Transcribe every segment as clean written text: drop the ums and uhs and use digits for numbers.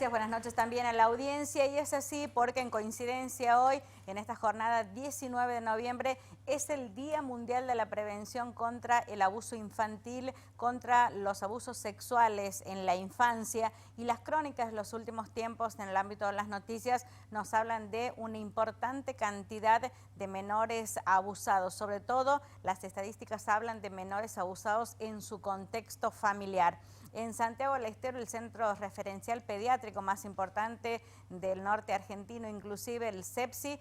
Buenas noches también a la audiencia, y es así porque en coincidencia hoy, en esta jornada 19 de noviembre, es el Día Mundial de la Prevención contra el Abuso Infantil, contra los abusos sexuales en la infancia, y las crónicas de los últimos tiempos en el ámbito de las noticias nos hablan de una importante cantidad de menores abusados. Sobre todo, las estadísticas hablan de menores abusados en su contexto familiar. En Santiago del Estero, el centro referencial pediátrico más importante del norte argentino, inclusive el CEPSI,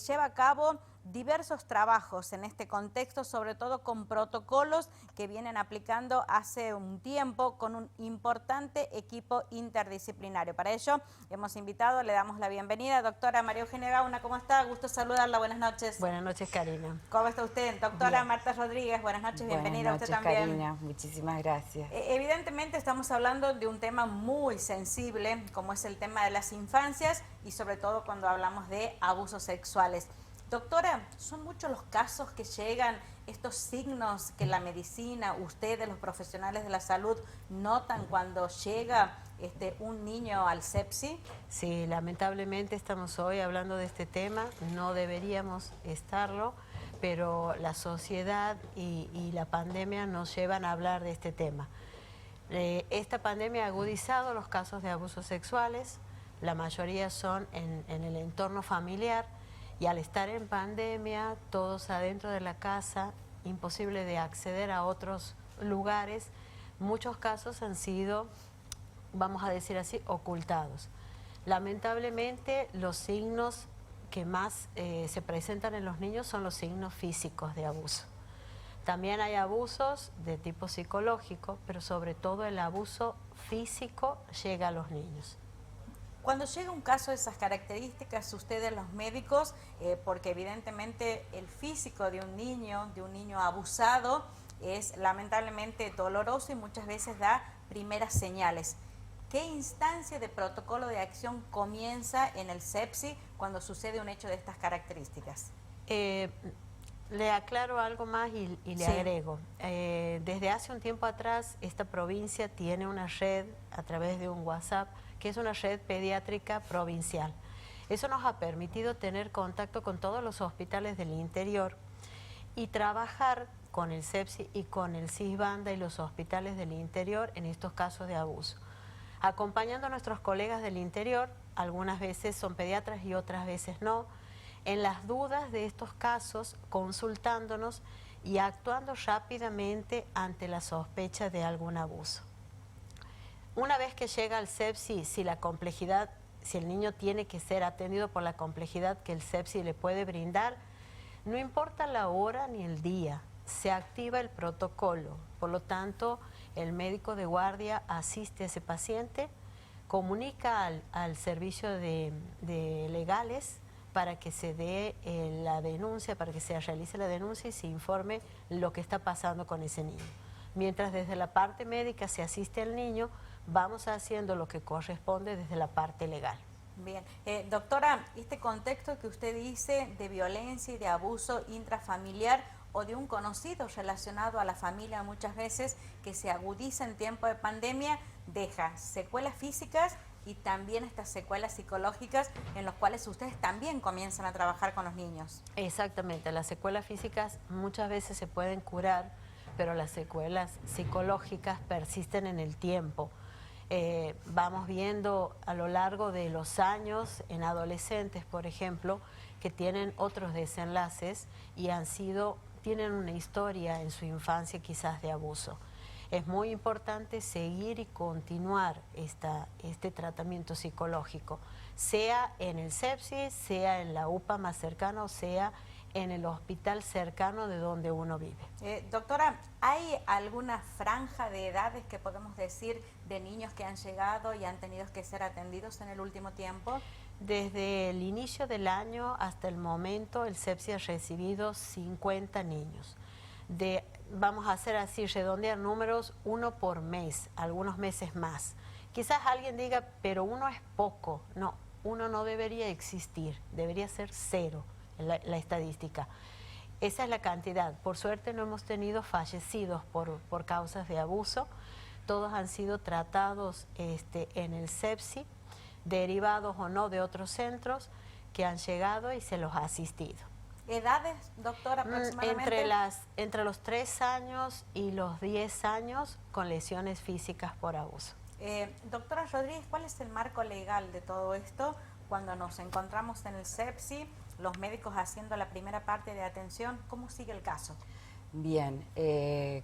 lleva a cabo diversos trabajos en este contexto, sobre todo con protocolos que vienen aplicando hace un tiempo con un importante equipo interdisciplinario. Para ello hemos invitado, le damos la bienvenida a doctora María Eugenia Gauna. ¿Cómo está? Gusto saludarla, buenas noches. Buenas noches, Karina. ¿Cómo está usted? Doctora Bien. Marta Rodríguez, buenas noches, bienvenida. Buenas noches, usted también. Karina, muchísimas gracias. Evidentemente estamos hablando de un tema muy sensible, como es el tema de las infancias, y sobre todo cuando hablamos de abusos sexuales. Doctora, ¿son muchos los casos que llegan, estos signos que la medicina, ustedes, los profesionales de la salud, notan cuando llega un niño al CEPSI? Sí, lamentablemente estamos hoy hablando de este tema, no deberíamos estarlo, pero la sociedad y la pandemia nos llevan a hablar de este tema. Esta pandemia ha agudizado los casos de abusos sexuales, la mayoría son en el entorno familiar, y al estar en pandemia, todos adentro de la casa, imposible de acceder a otros lugares, muchos casos han sido, vamos a decir así, ocultados. Lamentablemente, los signos que más se presentan en los niños son los signos físicos de abuso. También hay abusos de tipo psicológico, pero sobre todo el abuso físico llega a los niños. Cuando llega un caso de esas características, ustedes los médicos, porque evidentemente el físico de un niño abusado es lamentablemente doloroso y muchas veces da primeras señales. ¿Qué instancia de protocolo de acción comienza en el CEPSI cuando sucede un hecho de estas características? Le aclaro algo más y le agrego. Desde hace un tiempo atrás, esta provincia tiene una red a través de un WhatsApp, que es una red pediátrica provincial. Eso nos ha permitido tener contacto con todos los hospitales del interior y trabajar con el CEPSI y con el CISBANDA y los hospitales del interior en estos casos de abuso. Acompañando a nuestros colegas del interior, algunas veces son pediatras y otras veces no, en las dudas de estos casos, consultándonos y actuando rápidamente ante la sospecha de algún abuso. Una vez que llega al CEPSI, si el niño tiene que ser atendido por la complejidad que el CEPSI le puede brindar, no importa la hora ni el día, se activa el protocolo. Por lo tanto, el médico de guardia asiste a ese paciente, comunica al servicio de legales para que se dé la denuncia, para que se realice la denuncia y se informe lo que está pasando con ese niño. Mientras desde la parte médica se asiste al niño, vamos haciendo lo que corresponde desde la parte legal. Bien, doctora, este contexto que usted dice de violencia y de abuso intrafamiliar o de un conocido relacionado a la familia muchas veces que se agudiza en tiempo de pandemia, deja secuelas físicas y también estas secuelas psicológicas en las cuales ustedes también comienzan a trabajar con los niños. Exactamente, las secuelas físicas muchas veces se pueden curar, pero las secuelas psicológicas persisten en el tiempo. Vamos viendo a lo largo de los años en adolescentes, por ejemplo, que tienen otros desenlaces y tienen una historia en su infancia quizás de abuso. Es muy importante seguir y continuar este tratamiento psicológico, sea en el CEPSI, sea en la UPA más cercana o sea en el hospital cercano de donde uno vive. Doctora, ¿hay alguna franja de edades que podemos decir de niños que han llegado y han tenido que ser atendidos en el último tiempo? Desde el inicio del año hasta el momento, el CEPSI ha recibido 50 niños. Vamos a hacer así, redondear números, 1 por mes, algunos meses más. Quizás alguien diga, pero 1 es poco. No, 1 no debería existir, debería ser 0 la estadística. Esa es la cantidad. Por suerte no hemos tenido fallecidos por causas de abuso. Todos han sido tratados en el CEPSI derivados o no de otros centros que han llegado y se los ha asistido. ¿Edades, doctora, aproximadamente? Entre los 3 años y los 10 años con lesiones físicas por abuso. Doctora Rodríguez, ¿cuál es el marco legal de todo esto cuando nos encontramos en el CEPSI, los médicos haciendo la primera parte de atención? ¿Cómo sigue el caso? Bien,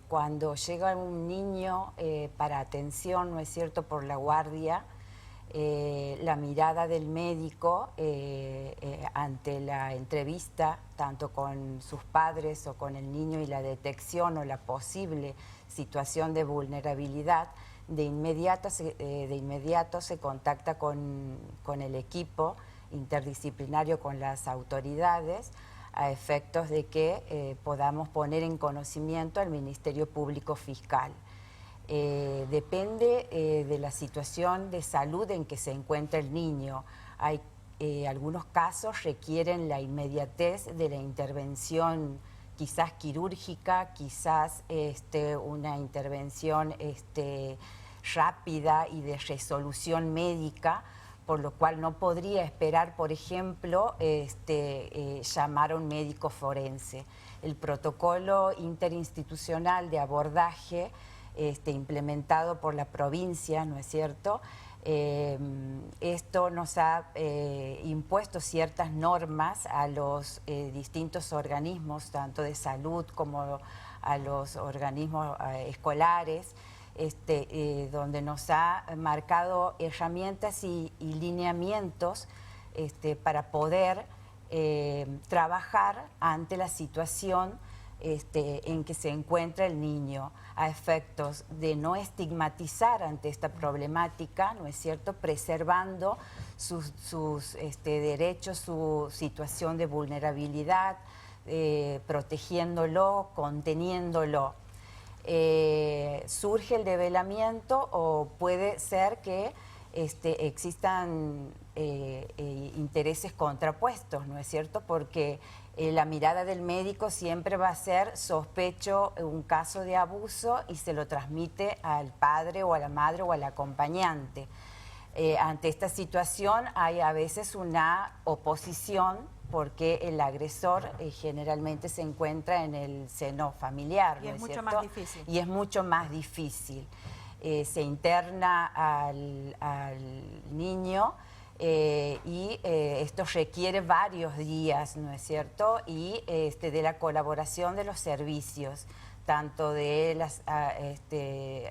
cuando llega un niño para atención, ¿no es cierto?, por la guardia, la mirada del médico ante la entrevista, tanto con sus padres o con el niño y la detección o la posible situación de vulnerabilidad, de inmediato se contacta con el equipo interdisciplinario, con las autoridades, a efectos de que podamos poner en conocimiento al Ministerio Público Fiscal. Depende de la situación de salud en que se encuentra el niño. Hay algunos casos requieren la inmediatez de la intervención, quizás quirúrgica, quizás una intervención rápida y de resolución médica, por lo cual no podría esperar, por ejemplo, llamar a un médico forense. El protocolo interinstitucional de abordaje implementado por la provincia, ¿no es cierto? Esto nos ha impuesto ciertas normas a los distintos organismos, tanto de salud como a los organismos escolares, donde nos ha marcado herramientas y lineamientos para poder trabajar ante la situación en que se encuentra el niño, a efectos de no estigmatizar ante esta problemática, ¿no es cierto?, preservando sus derechos, su situación de vulnerabilidad, protegiéndolo, conteniéndolo. Surge el develamiento o puede ser que existan intereses contrapuestos, ¿no es cierto?, porque la mirada del médico siempre va a ser sospecho un caso de abuso y se lo transmite al padre o a la madre o al acompañante. Ante esta situación hay a veces una oposición porque el agresor generalmente se encuentra en el seno familiar, y ¿no es es mucho cierto? más difícil. Y es mucho más difícil. Se interna al niño y esto requiere varios días, ¿no es cierto? Y de la colaboración de los servicios, tanto de las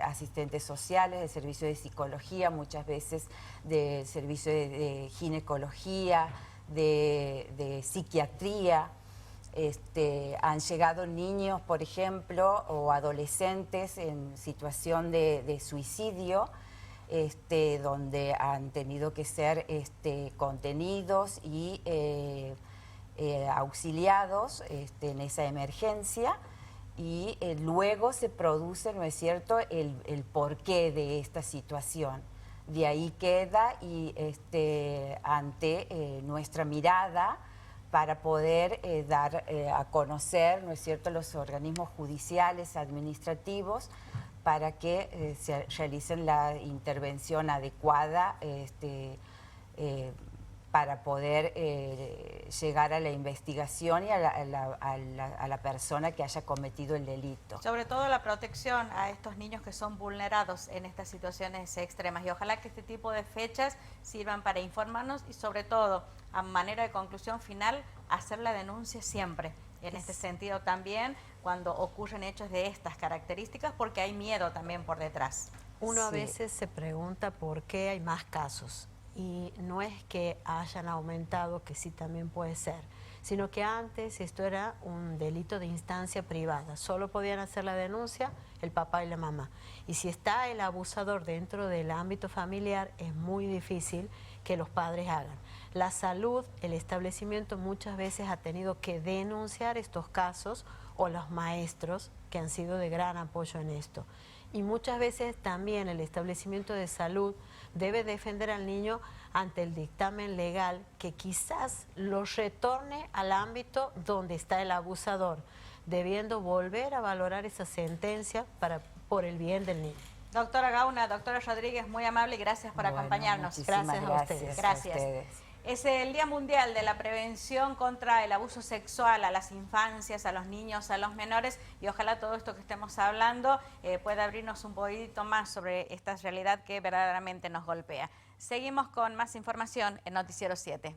asistentes sociales, del servicio de psicología, muchas veces del servicio de ginecología, de psiquiatría. Han llegado niños, por ejemplo, o adolescentes en situación de suicidio, donde han tenido que ser contenidos y auxiliados en esa emergencia, y luego se produce, ¿no es cierto?, el porqué de esta situación. De ahí queda y ante nuestra mirada para poder dar a conocer, ¿no es cierto?, los organismos judiciales, administrativos, para que se realicen la intervención adecuada para poder llegar a la investigación y a la persona que haya cometido el delito. Sobre todo la protección a estos niños que son vulnerados en estas situaciones extremas, y ojalá que este tipo de fechas sirvan para informarnos y, sobre todo, a manera de conclusión final, hacer la denuncia siempre. En este sentido también, cuando ocurren hechos de estas características, porque hay miedo también por detrás. Uno a veces se pregunta por qué hay más casos, y no es que hayan aumentado, que sí también puede ser, sino que antes esto era un delito de instancia privada, solo podían hacer la denuncia el papá y la mamá, y si está el abusador dentro del ámbito familiar es muy difícil que los padres hagan. La salud, el establecimiento muchas veces ha tenido que denunciar estos casos, o los maestros que han sido de gran apoyo en esto. Y muchas veces también el establecimiento de salud debe defender al niño ante el dictamen legal que quizás lo retorne al ámbito donde está el abusador, debiendo volver a valorar esa sentencia por el bien del niño. Doctora Gauna, doctora Rodríguez, muy amable y gracias por Bueno, acompañarnos. muchísimas Gracias a ustedes. Gracias. ustedes. Es el Día Mundial de la Prevención contra el Abuso Sexual a las infancias, a los niños, a los menores, y ojalá todo esto que estemos hablando pueda abrirnos un poquito más sobre esta realidad que verdaderamente nos golpea. Seguimos con más información en Noticiero 7.